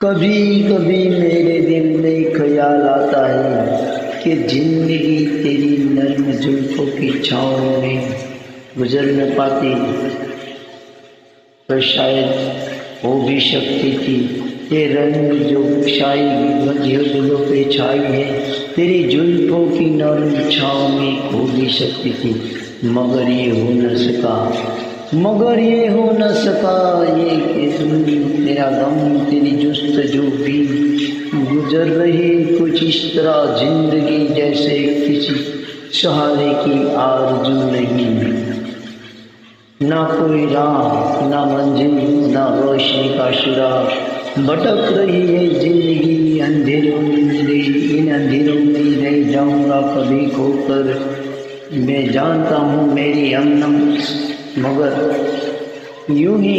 कभी कभी मेरे दिल में ख्याल आता है कि जिंदगी तेरी नर्म जुल्फों की छाँव में गुजर न पाती, पर शायद वो भी शक्ति थी। ये रंग जो शाही दिलों पे छाई है, तेरी जुल्फों की नर्म छाँव में वो भी शक्ति थी। मगर ये हो न सका ये कि तुम, तेरा गम, तेरी जुस्तजू भी गुजर रही कुछ इस तरह जिंदगी जैसे किसी सहारे की आरज़ू नहीं। ना कोई राह, ना मंजिल, ना रोशनी का सुराग, भटक रही है जिंदगी अंधेरों में। इन अंधेरों में रह जाऊंगा कभी खोकर, मैं जानता हूँ मेरी हमनम, मगर यूं ही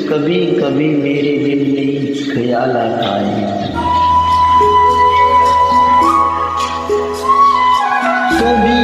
कभी कभी मेरे दिल में ख्याल आता है। कभी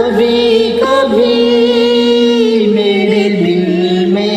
कभी कभी मेरे दिल में।